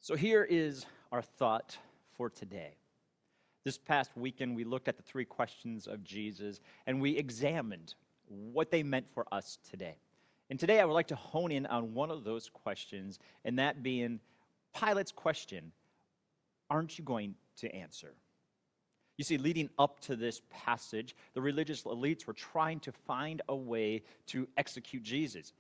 So here is our thought for today. This past weekend, we looked at the three questions of Jesus, and we examined what they meant for us today. And today, I would like to hone in on one of those questions, and that being Pilate's question, aren't you going to answer? You see, leading up to this passage, the religious elites were trying to find a way to execute Jesus.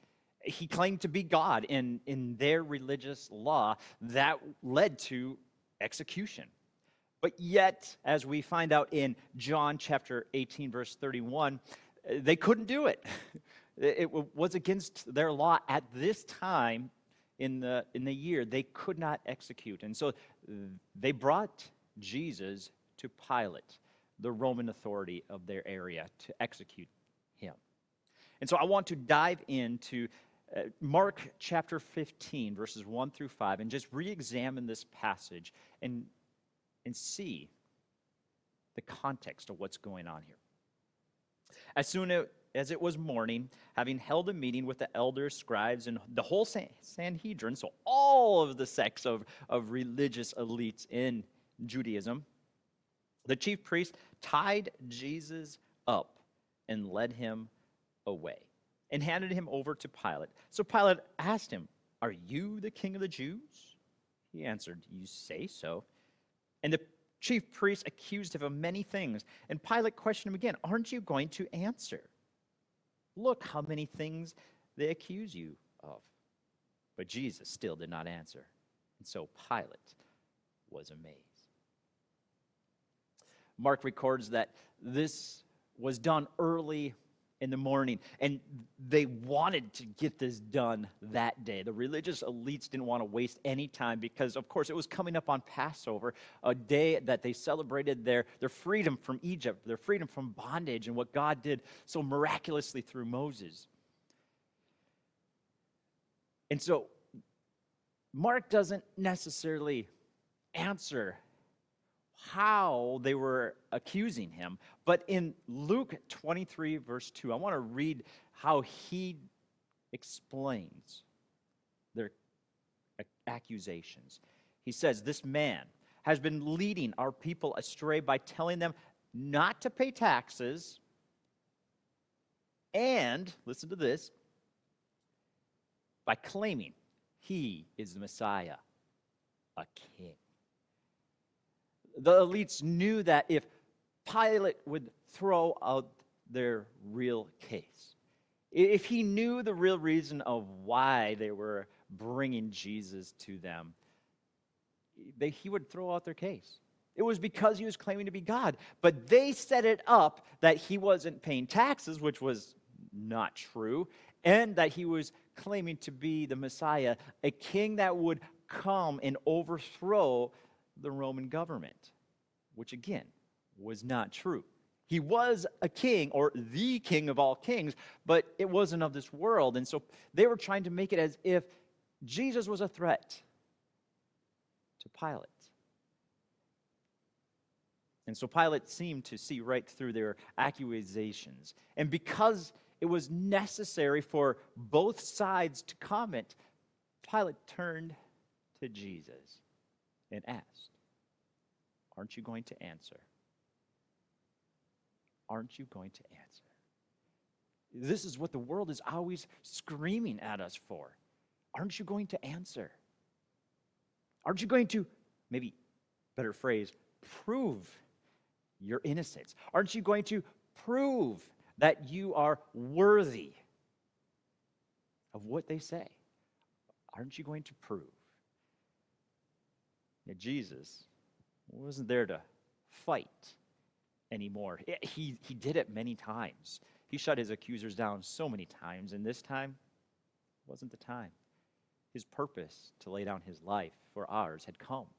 He claimed to be God, and in their religious law, that led to execution. But yet, as we find out in John chapter 18, verse 31, they couldn't do it. It was against their law at this time in the year. They could not execute. And so they brought Jesus to Pilate, the Roman authority of their area, to execute him. And so I want to dive into Mark chapter 15, verses 1 through 5, and just re-examine this passage and see the context of what's going on here. As soon as it was morning, having held a meeting with the elders, scribes, and the whole Sanhedrin, so all of the sects of religious elites in Judaism, the chief priest tied Jesus up and led him away and handed him over to Pilate. So Pilate asked him, "Are you the king of the Jews?" He answered, "You say so." And the chief priest accused him of many things. And Pilate questioned him again, "Aren't you going to answer? Look how many things they accuse you of." But Jesus still did not answer. And so Pilate was amazed. Mark records that this was done early in the morning, and they wanted to get this done that day. The religious elites didn't want to waste any time because, of course, it was coming up on Passover, a day that they celebrated their freedom from Egypt, their freedom from bondage, and what God did so miraculously through Moses. And so Mark doesn't necessarily answer how they were accusing him. But in Luke 23, verse 2, I want to read how he explains their accusations. He says, "This man has been leading our people astray by telling them not to pay taxes and," listen to this, "by claiming he is the Messiah, a king." The elites knew that if Pilate would throw out their real case, if he knew the real reason of why they were bringing Jesus to them, he would throw out their case. It was because he was claiming to be God. But they set it up that he wasn't paying taxes, which was not true, and that he was claiming to be the Messiah, a king that would come and overthrow the Roman government, which again was not true. He was a king, or the king of all kings, but it wasn't of this world. And so they were trying to make it as if Jesus was a threat to Pilate. And so Pilate seemed to see right through their accusations. And because it was necessary for both sides to comment, Pilate turned to Jesus and asked, "Aren't you going to answer? Aren't you going to answer?" This is what the world is always screaming at us for. Aren't you going to answer? Aren't you going to, maybe better phrase, prove your innocence? Aren't you going to prove that you are worthy of what they say? Aren't you going to prove? Yet Jesus wasn't there to fight anymore. He did it many times. He shut his accusers down so many times, and this time wasn't the time. His purpose to lay down his life for ours had come.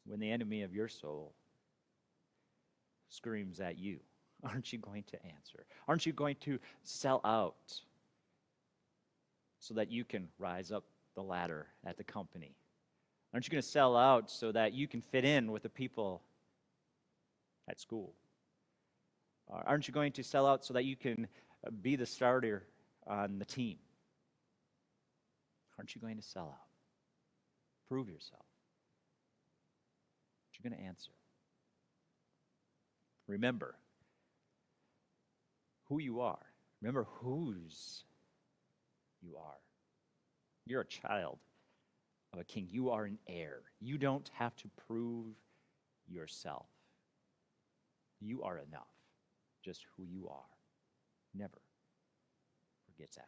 When the enemy of your soul screams at you, aren't you going to answer? Aren't you going to sell out so that you can rise up the ladder at the company? Aren't you going to sell out so that you can fit in with the people at school? Aren't you going to sell out so that you can be the starter on the team? Aren't you going to sell out? Prove yourself. You're going to answer. Remember who you are. Remember whose you are. You're a child of a king. You are an heir. You don't have to prove yourself. You are enough, just who you are. Never forget that.